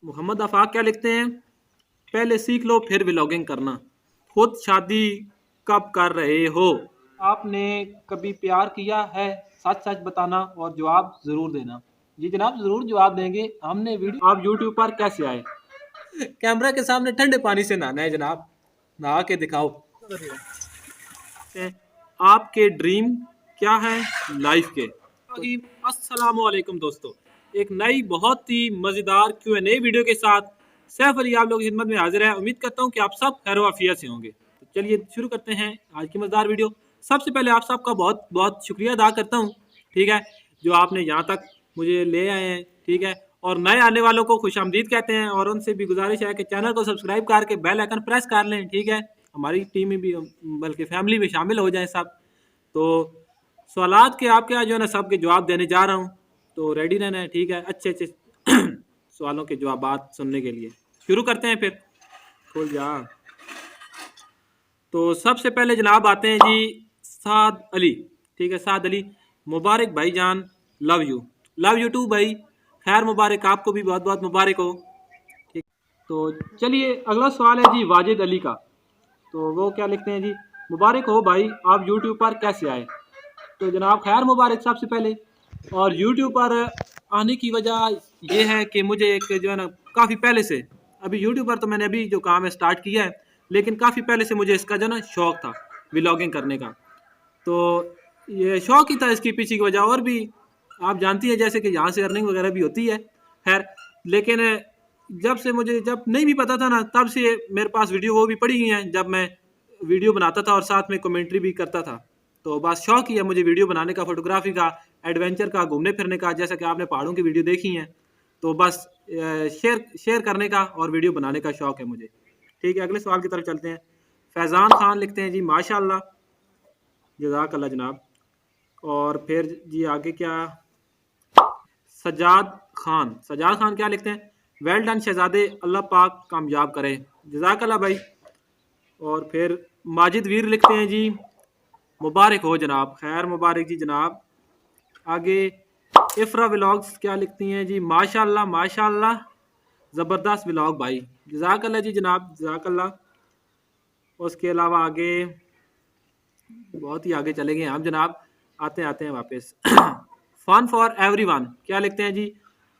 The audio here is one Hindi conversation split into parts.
मोहम्मद आफाक क्या लिखते हैं, पहले सीख लो फिर व्लॉगिंग करना, खुद शादी कब कर रहे हो, आपने कभी प्यार किया है, सच सच बताना और जवाब जरूर देना। जी जनाब जरूर जवाब देंगे। हमने वीडियो आप यूट्यूब पर कैसे आए, कैमरा के सामने ठंडे पानी से नहाना है जनाब, नहा के दिखाओ। आपके ड्रीम क्या है लाइफ के। अस्सलाम वालेकुम दोस्तों, एक नई बहुत ही मज़ेदार Q&A वीडियो के साथ सैफ अली आप लोगों की खिदमत में हाजिर है। उम्मीद करता हूँ कि आप सब खैर वाफियत से होंगे। तो चलिए शुरू करते हैं आज की मज़ेदार वीडियो। सबसे पहले आप सबका बहुत बहुत शुक्रिया अदा करता हूँ, ठीक है, जो आपने यहाँ तक मुझे ले आए हैं, ठीक है। और नए आने वालों को खुशामदीद कहते हैं और उनसे भी गुजारिश है कि चैनल को सब्सक्राइब करके बेल आइकन प्रेस कर लें, ठीक है। हमारी टीम में भी बल्कि फैमिली में शामिल हो जाएं सब। तो सवालात के आपके यहाँ जो है ना सबके जवाब देने जा रहा हूँ, तो रेडी रहना है, ठीक है, अच्छे अच्छे सवालों के जवाब सुनने के लिए। शुरू करते हैं फिर, खोल जा। तो सबसे पहले जनाब आते हैं जी साद अली, ठीक है, साद अली, मुबारक भाईजान, लव यू टू भाई, खैर मुबारक, आपको भी बहुत बहुत मुबारक हो, ठीक। तो चलिए अगला सवाल है जी वाजिद अली का। तो वो क्या लिखते हैं जी, मुबारक हो भाई, आप यूट्यूब पर कैसे आए। तो जनाब खैर मुबारक सबसे पहले। और यूट्यूब पर आने की वजह यह है कि मुझे एक जो है ना काफ़ी पहले से, अभी यूट्यूब पर तो मैंने अभी जो काम है स्टार्ट किया है, लेकिन काफ़ी पहले से मुझे इसका जो है ना शौक़ था व्लॉगिंग करने का। तो ये शौक़ ही था, इसकी पीछे की वजह और भी आप जानती है, जैसे कि यहाँ से अर्निंग वगैरह भी होती है, खैर। लेकिन जब नहीं भी पता था ना, तब से मेरे पास वीडियो वो भी पड़ी हुई हैं, जब मैं वीडियो बनाता था और साथ में कमेंट्री भी करता था। तो बस शौक़ ही है मुझे वीडियो बनाने का, फोटोग्राफी का, एडवेंचर का, घूमने फिरने का, जैसा कि आपने पहाड़ों की वीडियो देखी हैं। तो बस शेयर करने का और वीडियो बनाने का शौक़ है मुझे, ठीक है। अगले सवाल की तरफ चलते हैं। फैज़ान खान लिखते हैं जी माशाल्लाह, जज़ाकल्लाह जनाब। और फिर जी आगे क्या, सजाद खान क्या लिखते हैं, वेल डन शहजादे, अल्लाह पाक कामयाब करे, जज़ाकल्लाह भाई। और फिर माजिद वीर लिखते हैं जी मुबारक हो जनाब, खैर मुबारक जी जनाब। आगे इफ्रा व्लॉग्स क्या लिखती हैं जी, माशाल्लाह माशाल्लाह, ज़बरदस्त व्लॉग भाई, जज़ाकल्लाह जी जनाब, जज़ाकल्लाह। उसके अलावा आगे बहुत ही आगे चले गए हम जनाब, आते हैं वापस। फन फॉर एवरीवन क्या लिखते हैं जी,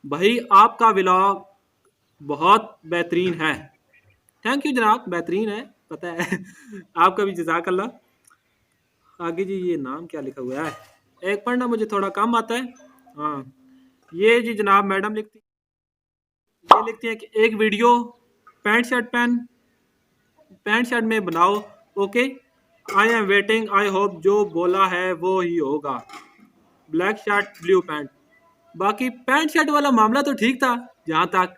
भाई आपका व्लॉग बहुत बेहतरीन है, थैंक यू जनाब, बेहतरीन है पता है आपका भी जज़ाकल्लाह। आगे जी ये नाम क्या लिखा हुआ है, एक पढ़ना मुझे थोड़ा कम आता है। हाँ ये जी जनाब मैडम लिखती हैं कि एक वीडियो पैंट शर्ट में बनाओ, okay, I am waiting, I hope जो बोला है वो ही होगा, ब्लैक शर्ट ब्लू पैंट। बाकी पैंट शर्ट वाला मामला तो ठीक था जहाँ तक,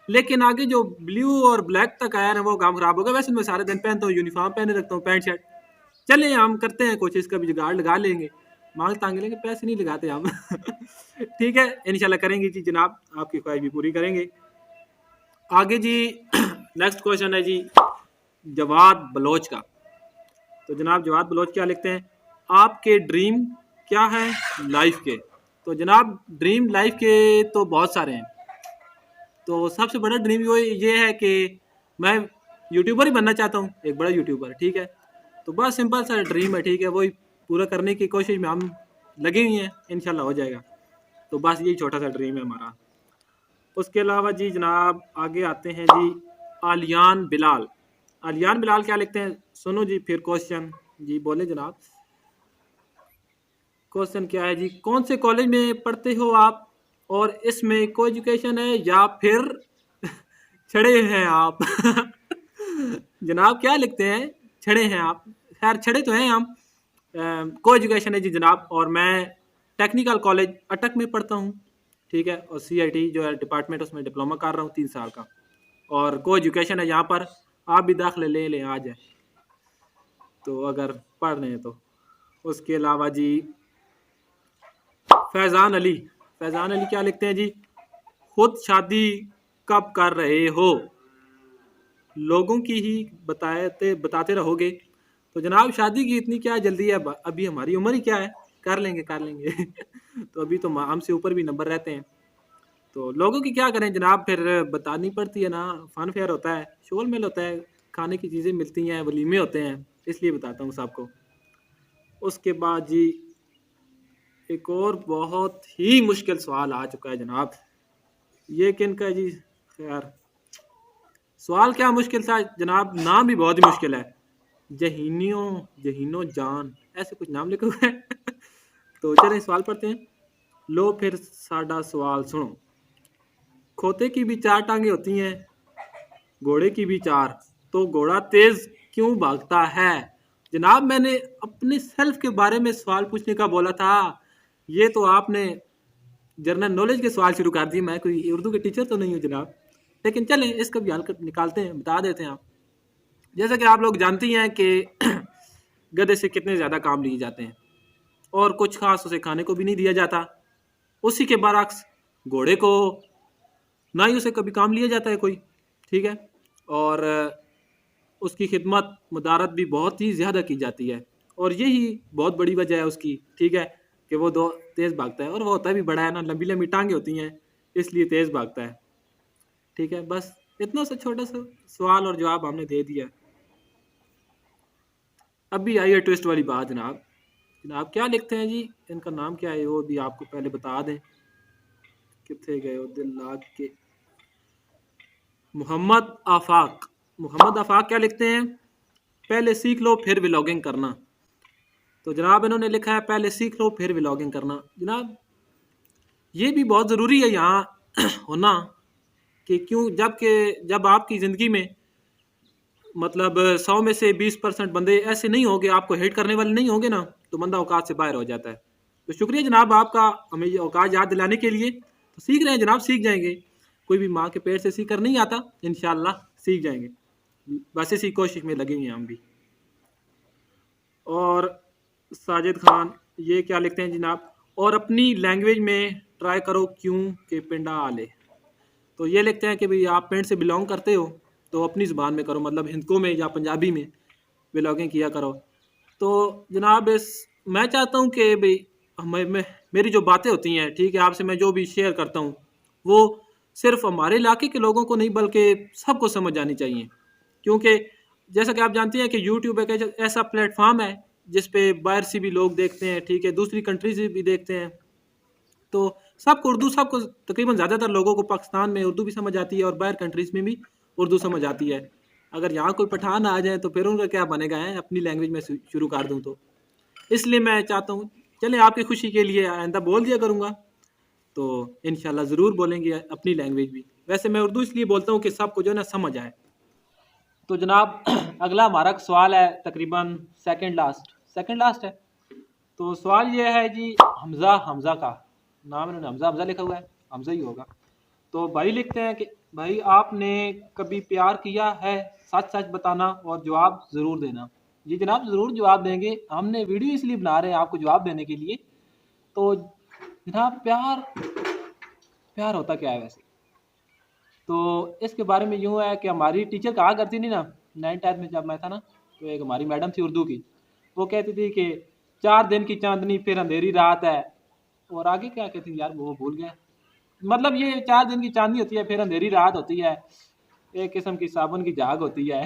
लेकिन आगे जो ब्लू और ब्लैक तक आया ना वो काम खराब हो गया। वैसे मैं सारे दिन पहनता हूँ, यूनिफॉर्म पहने रखता हूँ, पैंट शर्ट। चलिए हम करते हैं कोशिश, कभी जुगाड़ लगा लेंगे, मांग तांगे लेंगे, पैसे नहीं लगाते हम ठीक है, इंशाल्लाह करेंगे जी जनाब, आपकी ख्वाहिश भी पूरी करेंगे। आगे जी नेक्स्ट क्वेश्चन है जी जवाद बलोच का। तो जनाब जवाद बलोच क्या लिखते हैं, आपके ड्रीम क्या है लाइफ के। तो जनाब ड्रीम लाइफ के तो बहुत सारे हैं। तो सबसे बड़ा ड्रीम ये है कि मैं यूट्यूबर ही बनना चाहता हूँ, एक बड़ा यूट्यूबर, ठीक है। तो बस सिंपल सा ड्रीम है, ठीक है, वही पूरा करने की कोशिश में हम लगे हुए हैं, इंशाल्लाह हो जाएगा। तो बस यही छोटा सा ड्रीम है हमारा। उसके अलावा जी जनाब आगे आते हैं जी आलियान बिलाल क्या लिखते हैं, सुनो जी फिर क्वेश्चन, जी बोले जनाब। क्वेश्चन क्या है जी, कौन से कॉलेज में पढ़ते हो आप, और इसमें को एजुकेशन है या फिर छड़े हैं आप जनाब क्या लिखते हैं, छड़े हैं आप, खैर छड़े तो हैं हम। को एजुकेशन है जी जनाब, और मैं टेक्निकल कॉलेज अटक में पढ़ता हूँ, ठीक है। और CIT जो है डिपार्टमेंट, उसमें डिप्लोमा कर रहा हूँ 3 साल का, और को एजुकेशन है यहाँ पर, आप भी दाखिले ले लें आ जाए तो, अगर पढ़ रहे हैं तो। उसके अलावा जी फैज़ान अली क्या लिखते हैं जी, खुद शादी कब कर रहे हो, लोगों की ही बताते रहोगे। तो जनाब शादी की इतनी क्या जल्दी है, अभी हमारी उम्र ही क्या है, कर लेंगे तो अभी तो हमसे ऊपर भी नंबर रहते हैं। तो लोगों की क्या करें जनाब, फिर बतानी पड़ती है ना। फन फेयर होता है, शोल मेल होता है, खाने की चीज़ें मिलती हैं, वलीमे होते हैं, इसलिए बताता हूँ सबको। उसके बाद जी एक और बहुत ही मुश्किल सवाल आ चुका है जनाब। ये किन का है जी? खैर, सवाल क्या मुश्किल था जनाब, नाम भी बहुत ही मुश्किल है। जहीनियों जहीनो जान, ऐसे कुछ नाम लिखे हुए हैं। तो चलें सवाल पढ़ते हैं। लो फिर साडा सवाल सुनो। खोते की भी चार टांगे होती हैं, घोड़े की भी चार, तो घोड़ा तेज क्यों भागता है? जनाब मैंने अपने सेल्फ के बारे में सवाल पूछने का बोला था, ये तो आपने जनरल नॉलेज के सवाल शुरू कर दिए। मैं कोई उर्दू के टीचर तो नहीं हूँ जनाब, लेकिन चलें इसका भी हल निकालते हैं, बता देते हैं आप। जैसा कि आप लोग जानती हैं कि गधे से कितने ज़्यादा काम लिए जाते हैं और कुछ खास उसे खाने को भी नहीं दिया जाता। उसी के बरक्स घोड़े को ना ही उसे कभी काम लिया जाता है कोई, ठीक है। और उसकी खिदमत मुदारत भी बहुत ही ज़्यादा की जाती है, और यही बहुत बड़ी वजह है उसकी, ठीक है, कि वो दो तेज़ भागता है। और वो होता भी बड़ा है ना, लंबी लंबी टांगे होती हैं, इसलिए तेज़ भागता है, ठीक है। बस इतना सा छोटा सा सवाल और जवाब हमने दे दिया। अभी आई है ट्विस्ट वाली बात जनाब। जनाब क्या लिखते हैं जी, इनका नाम क्या है वो भी आपको पहले बता दें। कितने गए हो दिल लाग के? मोहम्मद आफाक। मोहम्मद आफाक क्या लिखते हैं? पहले सीख लो फिर व्लॉगिंग करना। तो जनाब इन्होंने लिखा है पहले सीख लो फिर व्लॉगिंग करना। जनाब ये भी बहुत ज़रूरी है यहाँ होना, कि क्यों, जब आपकी ज़िंदगी में मतलब 100 में से 20% बंदे ऐसे नहीं होंगे, आपको हेट करने वाले नहीं होंगे ना, तो बंदा औकात से बाहर हो जाता है। तो शुक्रिया जनाब आपका हमें ये औकात याद दिलाने के लिए। तो सीख रहे हैं जनाब, सीख जाएंगे। कोई भी माँ के पेट से सीख कर नहीं आता, इंशाल्लाह सीख जाएंगे। बस इसी कोशिश में लगे हुए हैं हम भी। और साजिद खान ये क्या लिखते हैं जनाब? और अपनी लैंग्वेज में ट्राई करो क्यों के पिंडा आले। तो ये लिखते हैं कि भाई आप पिंड से बिलोंग करते हो तो अपनी ज़ुबान में करो, मतलब हिंदको में या पंजाबी में ब्लॉगिंग किया करो। तो जनाब इस मैं चाहता हूँ कि भाई मेरी जो बातें होती हैं, ठीक है, आपसे मैं जो भी शेयर करता हूँ वो सिर्फ हमारे इलाके के लोगों को नहीं बल्कि सबको समझ आनी चाहिए। क्योंकि जैसा कि आप जानते हैं कि यूट्यूब एक ऐसा प्लेटफॉर्म है जिस पे बाहर से भी लोग देखते हैं, ठीक है, दूसरी कंट्री से भी देखते हैं। तो सबको उर्दू, सबको तकरीबन ज़्यादातर लोगों को पाकिस्तान में उर्दू भी समझ आती है और बाहर कंट्रीज़ में भी उर्दू समझ आती है। अगर यहाँ कोई पठान आ जाए तो फिर उनका क्या बनेगा है, अपनी लैंग्वेज में शुरू कर दूँ तो। इसलिए मैं चाहता हूँ, चलें आपकी खुशी के लिए आइंदा बोल दिया करूँगा, तो इंशाल्लाह ज़रूर बोलेंगे अपनी लैंग्वेज भी। वैसे मैं उर्दू इसलिए बोलता हूँ कि सबको जो है ना समझ आए। तो जनाब अगला हमारा सवाल है, तकरीबन सेकंड लास्ट है। तो सवाल ये है जी, हमज़ा का नाम इन्होंने हमज़ा लिखा हुआ है, हमज़ा ही होगा। तो भाई लिखते हैं कि भाई आपने कभी प्यार किया है? सच सच बताना और जवाब ज़रूर देना। जी जनाब ज़रूर जवाब देंगे, हमने वीडियो इसलिए बना रहे हैं आपको जवाब देने के लिए। तो जनाब प्यार प्यार होता क्या है वैसे? तो इसके बारे में यूँ है कि हमारी टीचर कहा करती थी ना, 9th में जब मैं था ना, तो एक हमारी मैडम थी उर्दू की, वो कहती थी कि 4 दिन की चांदनी फिर अंधेरी रात है। और आगे क्या कहती थी यार, वो भूल गए। मतलब ये 4 दिन की चांदनी होती है फिर अंधेरी रात होती है, एक किस्म की साबुन की झाग होती है।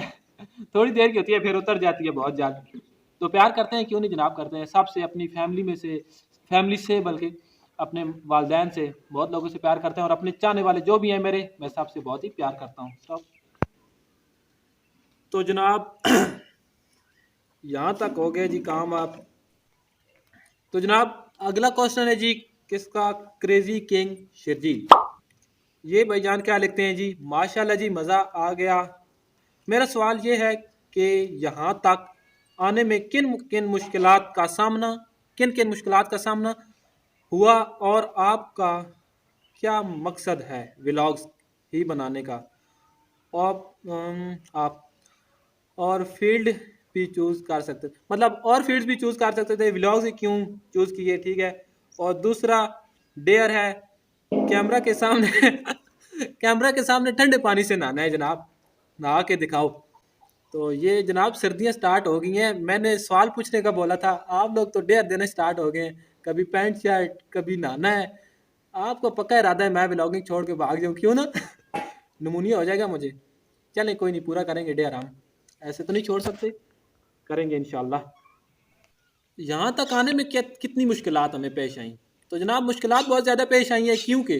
थोड़ी देर की होती है फिर उतर जाती है बहुत जल्द। तो प्यार करते हैं क्यों नहीं जनाब, करते हैं सबसे, अपनी फैमिली से बल्कि अपने वालदैन से, बहुत लोगों से प्यार करते हैं। और अपने चाहने वाले जो भी हैं मेरे, मैं सबसे बहुत ही प्यार करता हूँ सब। तो जनाब यहाँ तक हो गए जी काम आप। तो जनाब अगला क्वेश्चन है जी, किसका? Crazy king Sharjeel. ये भाईजान क्या लिखते हैं जी, माशाल्लाह जी मज़ा आ गया। मेरा सवाल ये है कि यहाँ तक आने में किन किन मुश्किलात का सामना हुआ, और आपका क्या मकसद है व्लॉग्स ही बनाने का? आप और फील्ड भी चूज़ कर सकते, मतलब और फील्ड्स भी चूज़ कर सकते थे, व्लॉग्स ही क्यों चूज़ किए, ठीक है। और दूसरा डेयर है कैमरा के सामने कैमरा के सामने ठंडे पानी से नहाना है जनाब, नहा के दिखाओ। तो ये जनाब सर्दियां स्टार्ट हो गई हैं, मैंने सवाल पूछने का बोला था, आप लोग तो डेयर देने स्टार्ट हो गए हैं। कभी पैंट शर्ट, कभी नहाना है। आपको पक्का इरादा है मैं ब्लॉगिंग छोड़ के भाग जाऊँ, क्यों ना? नमूनिया हो जाएगा मुझे। चलें कोई नहीं, पूरा करेंगे डे आराम, ऐसे तो नहीं छोड़ सकते, करेंगे इंशाल्लाह। यहाँ तक आने में क्या कितनी मुश्किलात हमें पेश आई, तो जनाब मुश्किलात बहुत ज़्यादा पेश आई हैं, क्योंकि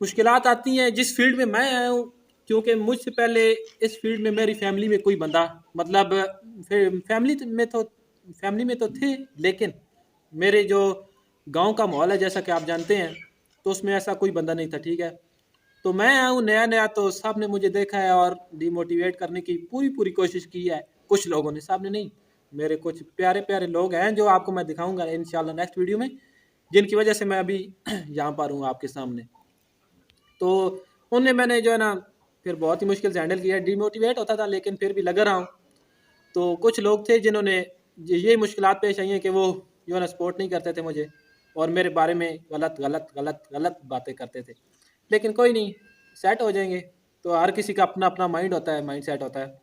मुश्किलात आती हैं जिस फील्ड में मैं आया हूँ, क्योंकि मुझसे पहले इस फील्ड में मेरी फैमिली में कोई बंदा, मतलब फैमिली में तो थे, लेकिन मेरे जो गांव का माहौल है जैसा कि आप जानते हैं, तो उसमें ऐसा कोई बंदा नहीं था, ठीक है। तो मैं आया हूँ नया नया, तो सब ने मुझे देखा है और डिमोटिवेट करने की पूरी पूरी कोशिश की है, कुछ लोगों ने, सब ने नहीं। मेरे कुछ प्यारे प्यारे लोग हैं जो आपको मैं दिखाऊंगा इंशाल्लाह नेक्स्ट वीडियो में, जिनकी वजह से मैं अभी यहाँ पर हूँ आपके सामने। तो उन्हें मैंने जो है ना फिर बहुत ही मुश्किल से हैंडल किया, डिमोटिवेट होता था लेकिन फिर भी लगा रहा हूँ। तो कुछ लोग थे जिन्होंने ये मुश्किलात पेश आई हैं कि वो जो है ना सपोर्ट नहीं करते थे मुझे, और मेरे बारे में गलत गलत गलत गलत बातें करते थे, लेकिन कोई नहीं, सेट हो जाएंगे। तो हर किसी का अपना अपना माइंड होता है, माइंड सेट होता है।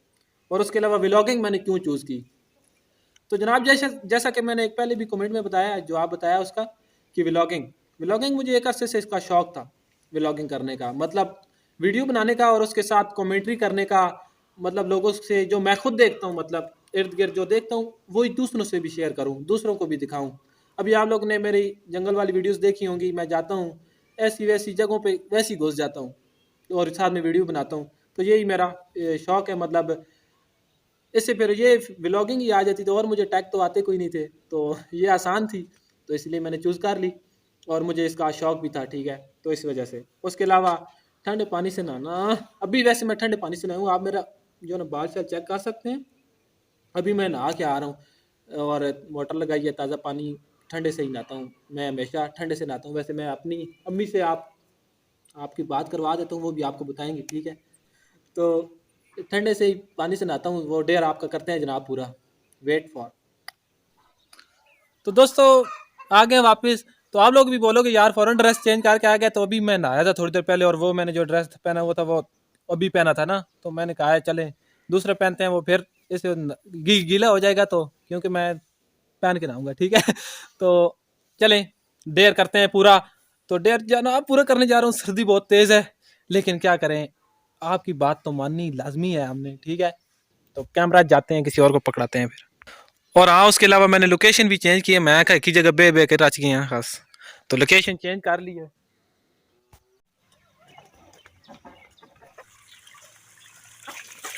और उसके अलावा व्लॉगिंग मैंने क्यों चूज़ की, तो जनाब जैसा जैसा कि मैंने एक पहले भी कमेंट में बताया, जो आप बताया उसका, कि व्लॉगिंग व्लॉगिंग मुझे एक अरसे से इसका शौक था, व्लॉगिंग करने का, मतलब वीडियो बनाने का और उसके साथ कमेंट्री करने का, मतलब लोगों से जो मैं खुद देखता हूँ, मतलब इर्द गिर्द जो देखता हूँ वही दूसरों से भी शेयर करूँ, दूसरों को भी दिखाऊँ। अभी आप लोग ने मेरी जंगल वाली वीडियोस देखी होंगी, मैं जाता हूँ ऐसी वैसी जगहों पे वैसी घुस जाता हूँ और साथ में वीडियो बनाता हूँ। तो यही मेरा शौक है, मतलब इससे फिर ये व्लॉगिंग ही आ जाती, तो और मुझे टैग तो आते कोई नहीं थे, तो ये आसान थी, तो इसलिए मैंने चूज़ कर ली, और मुझे इसका शौक भी था, ठीक है, तो इस वजह से। उसके अलावा ठंडे पानी से नहाना, अभी वैसे मैं ठंडे पानी से नहाऊँ, आप मेरा जो ना बाल शाल चेक कर सकते हैं, अभी मैं नहा के आ रहा हूँ और मोटर लगाई है, ताज़ा पानी, ठंडे से ही नहाता हूँ, मैं हमेशा ठंडे से नहाता हूँ। वैसे मैं अपनी अम्मी से आपकी बात करवा देता हूँ, वो भी आपको बताएंगे, ठीक है। तो ठंडे से ही पानी से नहाता हूँ, वो डेयर आपका करते हैं जनाब पूरा, वेट फॉर। तो दोस्तों आ गए वापस। तो आप लोग भी बोलोगे यार फ़ौरन ड्रेस चेंज करके आ गया, तो अभी मैं नहाया था थोड़ी देर पहले, और वो मैंने जो ड्रेस पहना हुआ था वो अभी पहना था ना, तो मैंने कहा है चलें दूसरा पहनते हैं, वो फिर इसे गीला हो जाएगा, तो क्योंकि मैं पहन के नहाऊंगा, ठीक है। तो चलें डेयर करते हैं पूरा। तो डेयर जाना आप पूरा करने जा रहा हूँ, सर्दी बहुत तेज़ है, लेकिन क्या करें, आपकी बात तो माननी लाजमी है हमने, ठीक है। तो कैमरा जाते हैं, किसी और को पकड़ाते हैं फिर। और हाँ उसके अलावा मैंने लोकेशन भी चेंज की है, मैं एक ही जगह बे बे के रच गए हैं खास, तो लोकेशन चेंज कर ली है।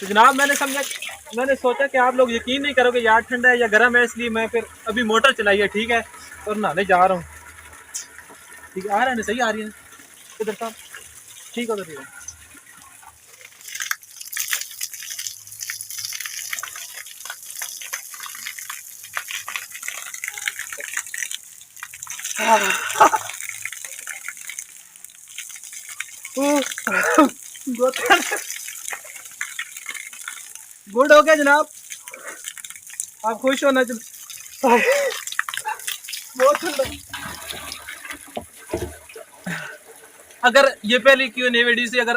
तो जनाब मैंने सोचा कि आप लोग यकीन नहीं करोगे यार, ठंडा है या गर्म है, इसलिए मैं फिर अभी मोटर चलाई है, ठीक है, और नहाने जा रहा हूँ। ठीक है, आ रहा है ना, सही आ रही है इधर साहब, ठीक है उधर ठीक है। गुड हो गया जनाब, आप खुश होना बहुत ठंडा। अगर ये पहली क्यों नहीं वीडियो से अगर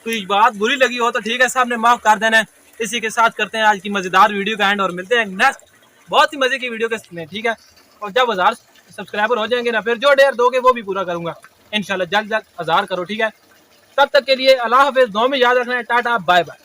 कोई बात बुरी लगी हो तो ठीक है, साहब ने माफ कर देना है। इसी के साथ करते हैं आज की मजेदार वीडियो का एंड, और मिलते हैं नेक्स्ट बहुत ही मजे की वीडियो के में, ठीक है। और जब 1000 सब्सक्राइबर हो जाएंगे ना, फिर जो डेयर दोगे वो भी पूरा करूंगा इंशाल्लाह, जल्द जल्द 1000 करो, ठीक है। तब तक के लिए अल्लाह हाफिज, दुआ में याद रखना है, टाटा बाय बाय।